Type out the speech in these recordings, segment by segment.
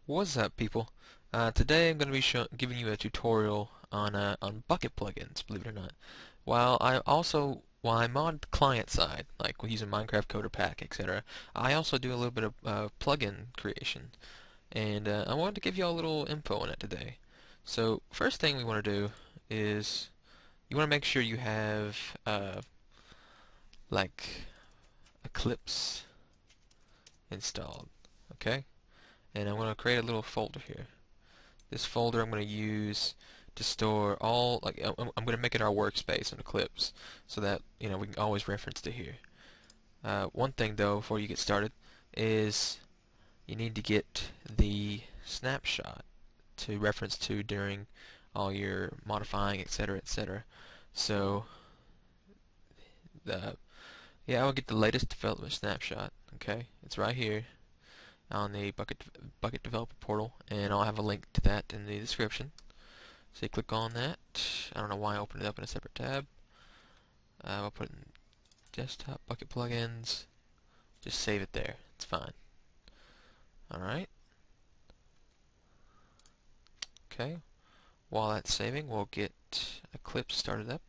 What's up, people? Today I'm going to be giving you a tutorial on Bukkit plugins, believe it or not. While I'm on client side, like using Minecraft Coder Pack, etc., I also do a little bit of plugin creation, and I wanted to give you all a little info on it today. So first thing we want to do is you want to make sure you have like Eclipse installed, okay? And I'm going to create a little folder here. This folder I'm going to use to store all, like, I'm going to make it our workspace in Eclipse so that, we can always reference to here. One thing though, before you get started, is you need to get the snapshot to reference to during all your modifying, etc., etc. So, the yeah, I'll get the latest development snapshot. Okay, it's right here on the Bukkit Developer portal, and I'll have a link to that in the description. So you click on that. I don't know why I opened it up in a separate tab. I'll put it in desktop, Bukkit Plugins. Just save it there. It's fine. Alright. Okay. While that's saving, we'll get Eclipse started up.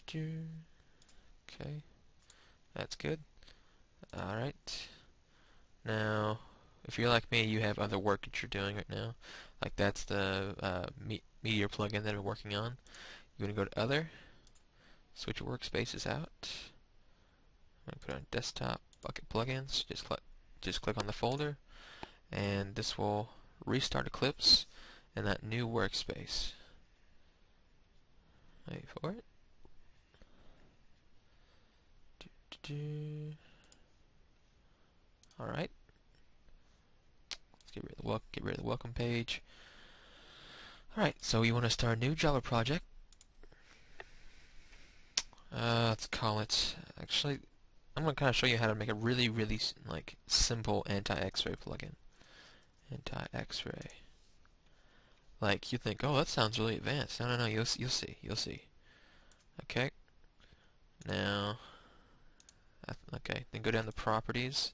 Okay. That's good. Alright. Now, if you're like me, you have other work that you're doing right now. Like that's the Meteor plugin that I'm working on. You're going to go to Other, switch your workspaces out. I'm going to put it on Desktop, Bukkit Plugins. Just click on the folder, and this will restart Eclipse in that new workspace. Wait for it. Alright. Let's get rid of the welcome page. Alright, so you want to start a new Java project. Let's call it, actually, I'm going to kind of show you how to make a really, really simple anti-X-ray plugin. Anti-X-ray. Like, you think, oh, that sounds really advanced. No, you'll see. Okay. Now, okay, then go down to Properties,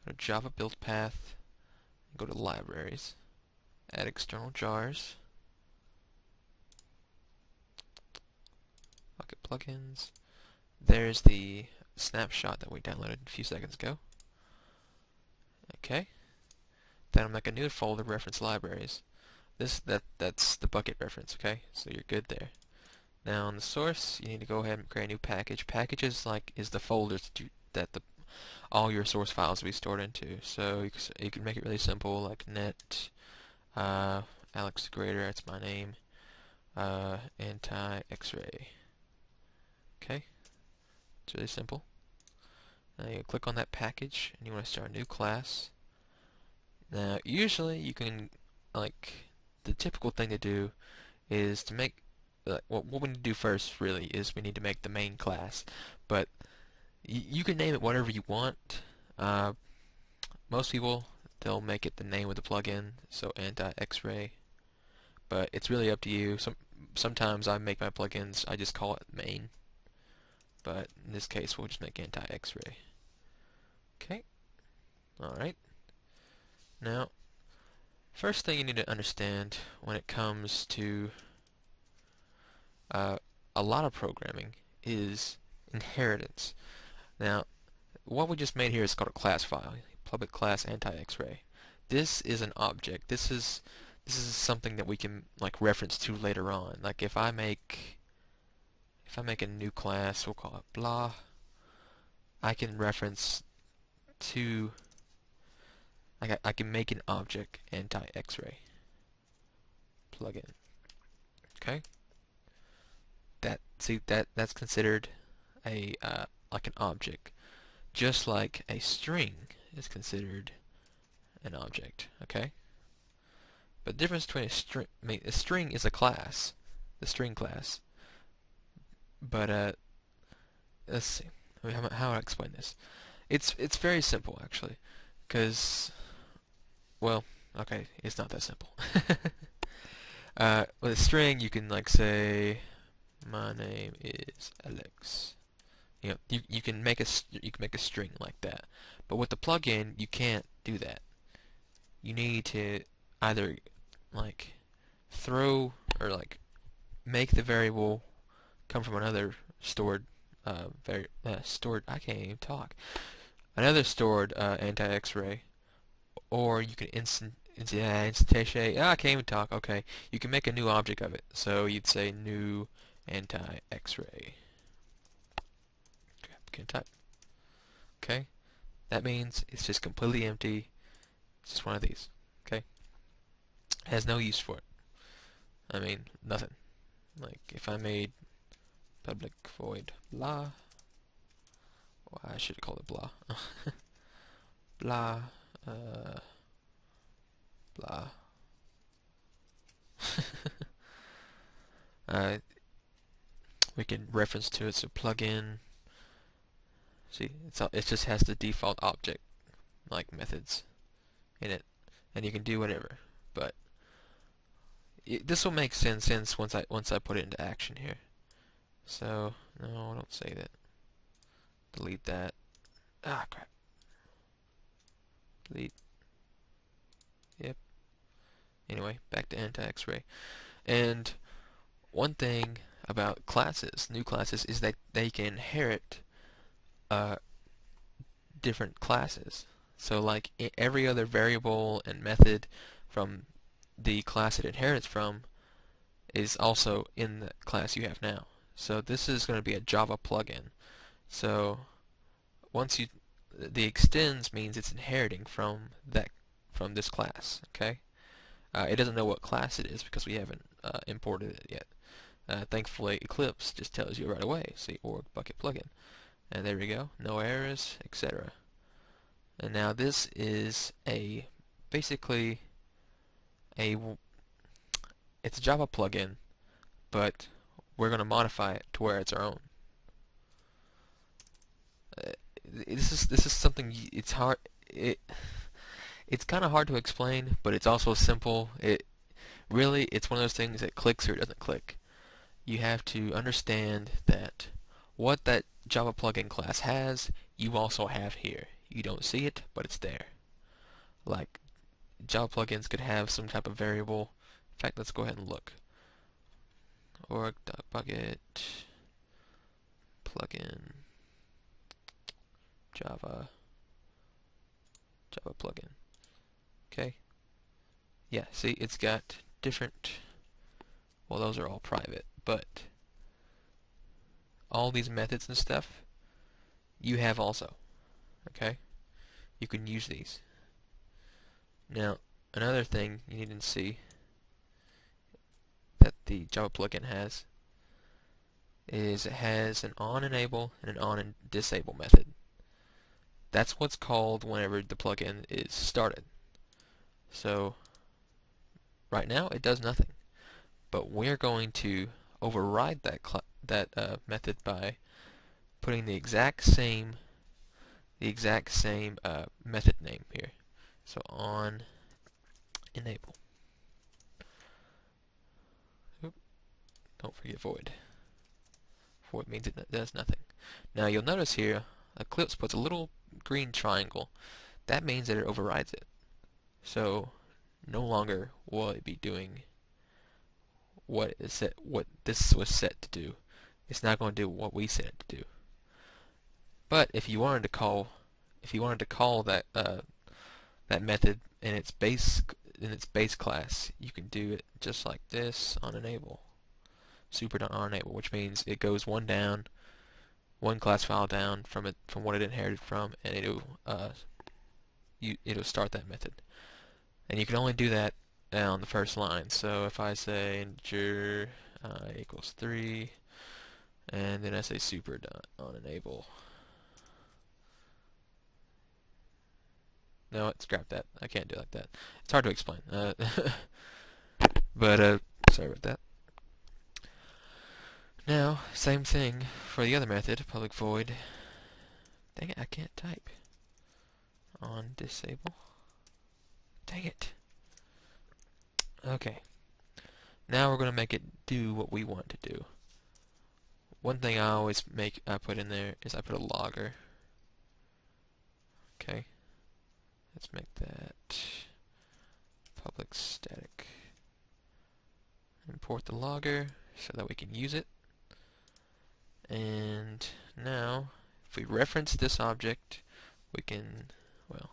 go to Java Build Path, go to Libraries, add external jars, Bukkit Plugins. There's the snapshot that we downloaded a few seconds ago. Okay. Then I'll make a new folder, Reference Libraries. That's the Bukkit reference, okay? So you're good there. Now on the source, you need to go ahead and create a new package. Packages is the folders all your source files will be stored into. So you can make it really simple, like net Alex the Greater, that's my name, AntiXRay. Okay, it's really simple. Now you click on that package, and you want to start a new class. Now usually you can, like, the typical thing to do is to make what we need to do first really is we need to make the main class, but you can name it whatever you want. Most people, they'll make it the name of the plugin, so anti-X-ray, but it's really up to you. Sometimes I make my plugins, I just call it main, but in this case we'll just make anti-X-ray. Okay, alright. Now, first thing you need to understand when it comes to a lot of programming is inheritance. Now, what we just made here is called a class file, public class anti-X-ray. This is an object. This is something that we can reference to later on. Like if I make a new class, we'll call it blah. I can reference to I can make an object anti-X-ray plugin. Okay? That's considered a like an object, just like a string is considered an object. Okay? But the difference between a string is a class, the string class. But let's see. How do I explain this? It's very simple actually, because well, okay, it's not that simple. With a string, you can say, my name is Alex. you can make a string like that, but with the plugin you can't do that. You need to either like throw or like make the variable come from another stored stored, I can't even talk, another stored anti-X-ray, or you can instantiate, I can't even talk, okay, you can make a new object of it. So you'd say new anti-X-ray. Can type. Okay, that means it's just completely empty. It's just one of these. Okay, it has no use for it. I mean, nothing. Like if I made public void blah, well, I should have called it blah. Blah, uh, blah. uh, we can reference to it, so plugin. See, it just has the default object like methods in it, and you can do whatever. But this will make sense once I put it into action here. So no, don't say that. Delete that. Ah, crap. Delete. Yep. Anyway, back to AntiXRay. And one thing about classes, new classes, is that they can inherit uh, different classes. So like every other variable and method from the class it inherits from is also in the class you have now. So this is going to be a Java plugin. So once the extends means it's inheriting from this class. Okay. It doesn't know what class it is because we haven't imported it yet. Thankfully, Eclipse just tells you right away. See, org Bukkit Plugin, and there we go. No errors, etc. And now this is basically it's a Java plugin, but we're going to modify it to where it's our own. This is something it's hard. It's kind of hard to explain, but it's also simple. It's one of those things that clicks or it doesn't click. You have to understand that what that Java plugin class has, you also have here. You don't see it, but it's there. Like Java plugins could have some type of variable. In fact, let's go ahead and look. Org.bukkit plugin Java plugin. Okay. Yeah, see, it's got different, well, those are all private, but all these methods and stuff you have also. Okay? You can use these. Now, another thing you need to see that the Java plugin has is it has an on-enable and an on-disable method. That's what's called whenever the plugin is started. So right now it does nothing, but we're going to override that method by putting the exact same method name here. So on enable. Oop, don't forget void. Void means it does nothing. Now you'll notice here Eclipse puts a little green triangle. That means that it overrides it. So no longer will it be doing what this was set to do. It's not going to do what we set it to do. But if you wanted to call that that method in its base class, you can do it just like this on enable. Super.onEnable, which means it goes one class file down from what it inherited from, and it'll start that method. And you can only do that on the first line. So if I say integer equals 3, and then I say super.onEnable. No, scrap that. I can't do it like that. It's hard to explain. But sorry about that. Now, same thing for the other method, public void. Dang it, I can't type. On disable. Dang it. Okay. Now we're going to make it do what we want to do. one thing I always put in there is I put a logger. Okay, let's make that public static. Import the logger so that we can use it. And now, if we reference this object, we can, well,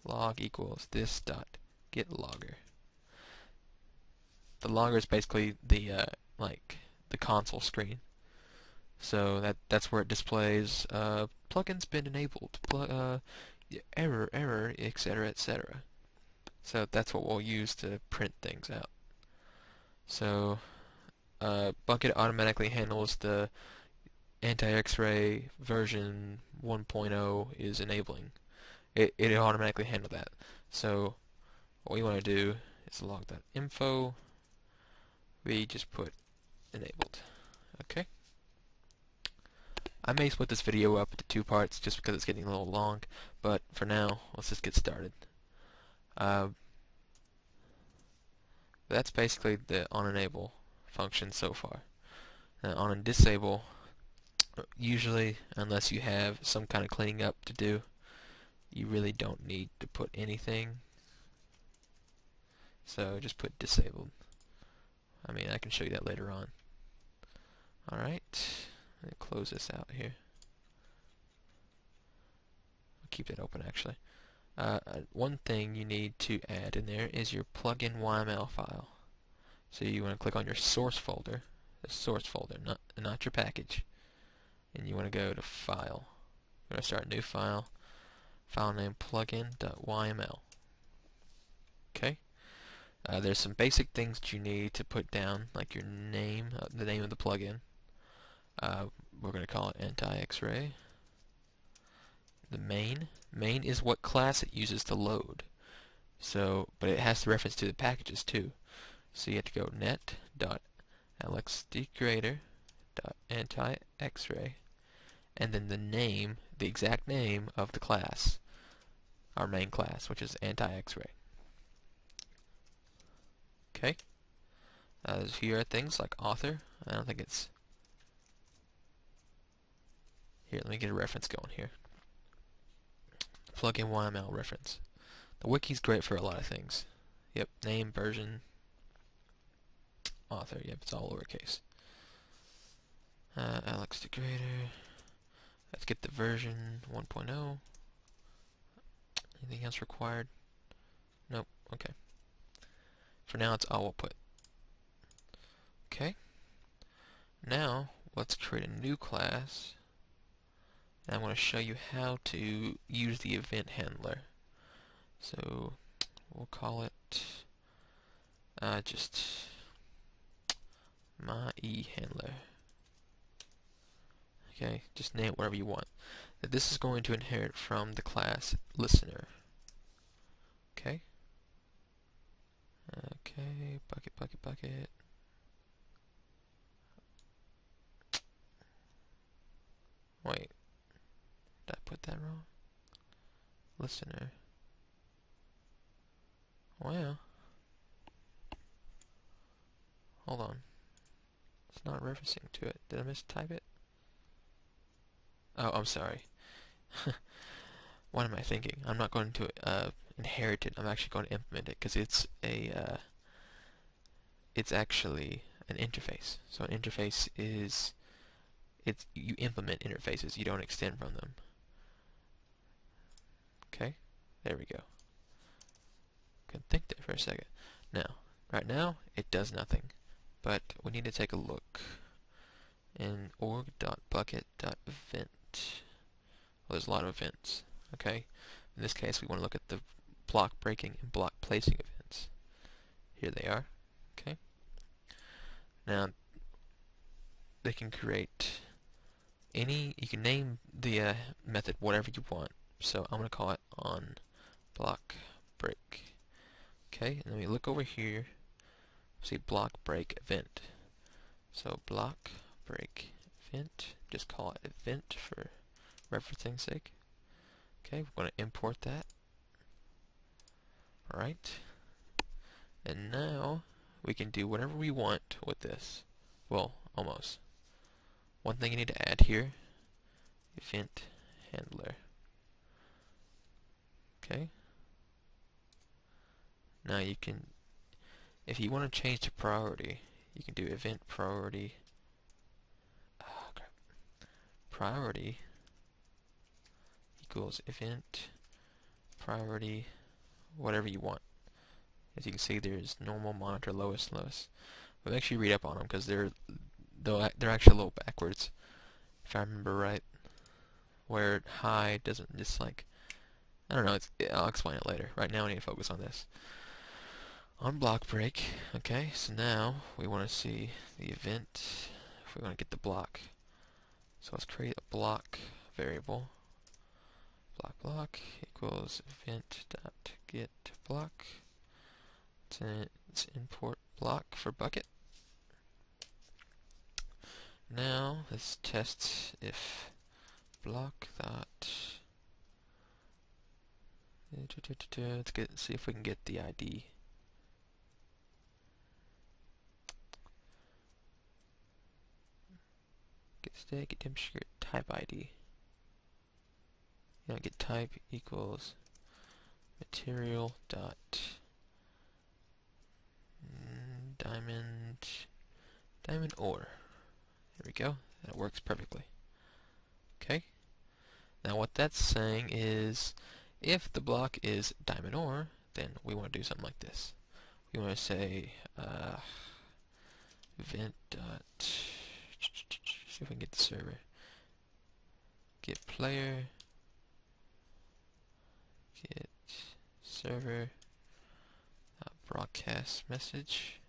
log equals this dot get logger. The logger is basically the like the console screen. So that's where it displays plugin's been enabled, error, etc., etc. So that's what we'll use to print things out. So Bukkit automatically handles the AntiXRay version 1.0 is enabling. It automatically handle that. So what we want to do is log.info. We just put enabled. Okay. I may split this video up into two parts just because it's getting a little long, but for now, let's just get started. That's basically the onEnable function so far. Now on disable, usually, unless you have some kind of cleaning up to do, you really don't need to put anything. So just put disabled. I mean, I can show you that later on. Alright, let me close this out here. I'll keep that open actually. One thing you need to add in there is your plugin YML file. So you want to click on your source folder, not your package, and you want to go to File. You're going to start a new file. File name plugin.yml. Okay. There's some basic things that you need to put down, like your name, the name of the plugin. We're going to call it AntiXRay. The main is what class it uses to load. So, but it has to reference to the packages too. So you have to go net.AntiXRay, and then the name, the exact name of the class, our main class, which is AntiXRay. Okay. There's a few other things like author. I don't think it's here. Let me get a reference going here. Plugin YML reference. The wiki's great for a lot of things. Yep, name, version, author. Yep, it's all lowercase. Alex Degrader. Let's get the version 1.0. Anything else required? Nope. Okay. For now, it's all we'll put. Okay. Now, let's create a new class. And I'm going to show you how to use the event handler. So, we'll call it just my e-handler. Okay, just name it whatever you want. Now, this is going to inherit from the class listener. Okay. Okay, Bukkit. Wait, did I put that wrong? Listener. Well, hold on. It's not referencing to it. Did I mistype it? Oh, I'm sorry. What am I thinking? I'm not going to inherit it. I'm actually going to implement it because it's it's actually an interface. So an interface is you implement interfaces. You don't extend from them. Okay, there we go. Can think there for a second. Now, right now it does nothing, but we need to take a look in org.bukkit.event. Well, there's a lot of events. Okay, in this case we want to look at the block breaking and block placing events. Here they are. Okay. Now they can create any. You can name the method whatever you want. So I'm going to call it on block break. Okay, and then we look over here. See block break event. So block break event. Just call it event for referencing sake. Okay, we're going to import that. Alright. And now we can do whatever we want with this. Well, almost. one thing you need to add here, event handler. Okay. Now you can, if you want to change to priority, you can do event priority. Crap. Priority equals event priority whatever you want. As you can see, there's normal, monitor, lowest, lowest. But make sure you read up on them because they're actually a little backwards, if I remember right. Where high doesn't just like, I don't know. I'll explain it later. Right now, I need to focus on this. On block break. Okay, so now we want to see the event. If we want to get the block, so let's create a block variable. Block equals event dot get block. Let's import block for Bukkit. Now let's test if block dot. Let's see if we can get the ID. Get state, get temperature, type ID. Get type equals material dot diamond ore. There we go. That works perfectly. Okay. Now what that's saying is, if the block is diamond ore, then we want to do something like this. We want to say event dot, see if we can get the server. Get player. Get server. Broadcast message.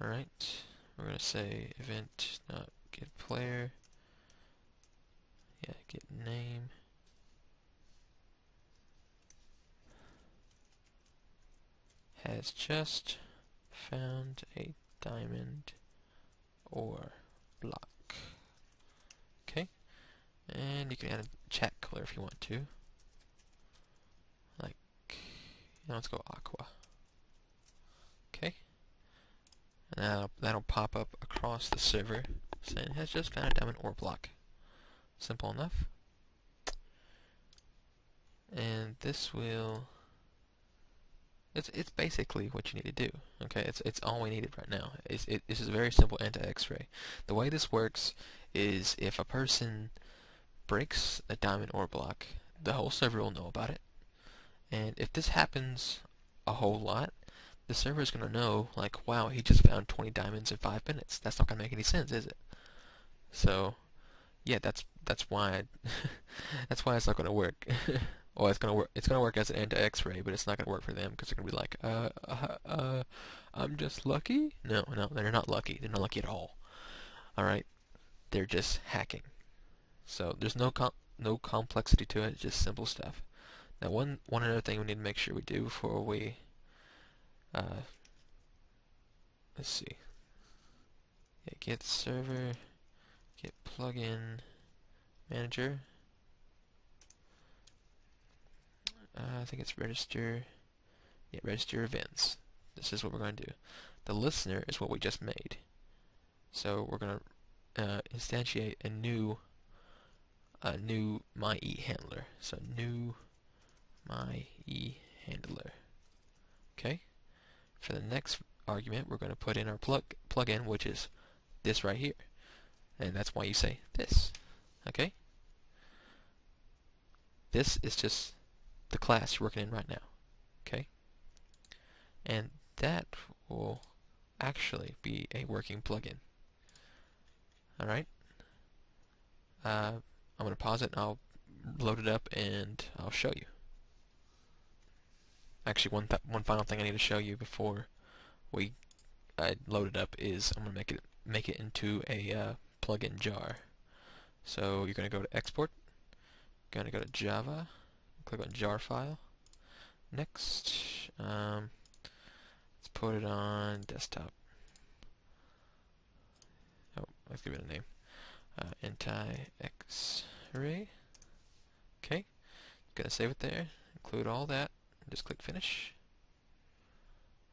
Alright. We're going to say event not get player. Yeah, get name. Has just found a diamond ore block. Okay. And you can add a chat color if you want to. Like, let's go aqua. Okay. And that'll pop up across the server saying has just found a diamond ore block. Simple enough. And this will, it's basically what you need to do. Okay, it's all we needed right now. This is a very simple AntiXRay. The way this works is if a person breaks a diamond ore block, the whole server will know about it. And if this happens a whole lot, the server is going to know, like, wow, he just found 20 diamonds in 5 minutes. That's not going to make any sense, is it? So, yeah, that's why that's why it's not going to work. Well, it's going to work. It's going to work as an AntiXRay, but it's not going to work for them because they're going to be like, I'm just lucky. No, they're not lucky. They're not lucky at all. All right, they're just hacking. So there's no complexity to it. It's just simple stuff. Now, one other thing we need to make sure we do before we let's see. Yeah, get server, get plugin manager. I think it's register. Yeah, register events. This is what we're going to do. The listener is what we just made. So we're going to instantiate a new myEHandler. So new myEHandler. Okay. For the next argument, we're going to put in our plugin, which is this right here, and that's why you say this. Okay. This is just the class you're working in right now. Okay. And that will actually be a working plugin. Alright. I'm going to pause it and I'll load it up and I'll show you. Actually, one final thing I need to show you before we load it up is I'm going to make it into a plugin jar. So you're going to go to export, you're going to go to Java, click on jar file. Next, let's put it on desktop. Oh, let's give it a name. AntiXRay. Okay, gonna save it there. Include all that. Just click finish.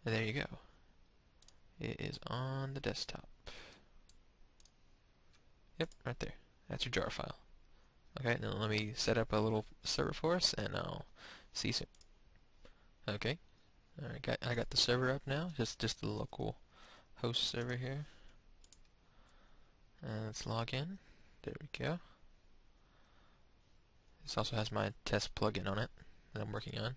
And there you go. It is on the desktop. Yep, right there. That's your jar file. Okay, now let me set up a little server for us, and I'll see you soon. Okay, alright, I got the server up now, just the local host server here. Let's log in. There we go. This also has my test plugin on it that I'm working on.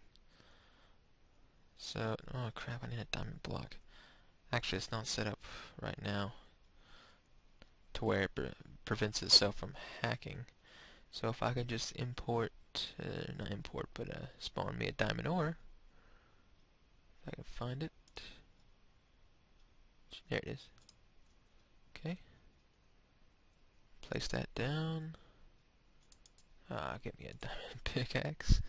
So, oh crap, I need a diamond block. Actually, it's not set up right now to where it prevents itself from hacking. So if I could just import, not import, but spawn me a diamond ore, if I can find it. There it is. Okay. Place that down. Get me a diamond pickaxe.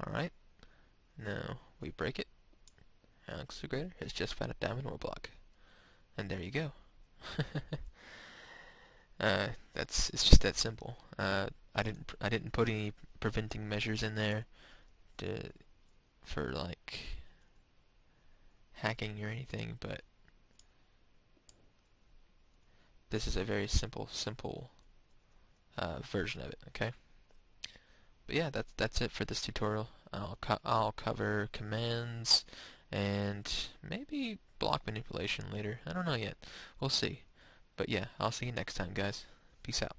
Alright. Now we break it. Alex the Greater has just found a diamond ore block. And there you go. It's just that simple. I didn't put any preventing measures in there for like hacking or anything, but this is a very simple version of it. Okay. But yeah, that's it for this tutorial. I'll cover commands and maybe block manipulation later. I don't know yet. We'll see. But yeah, I'll see you next time, guys. Peace out.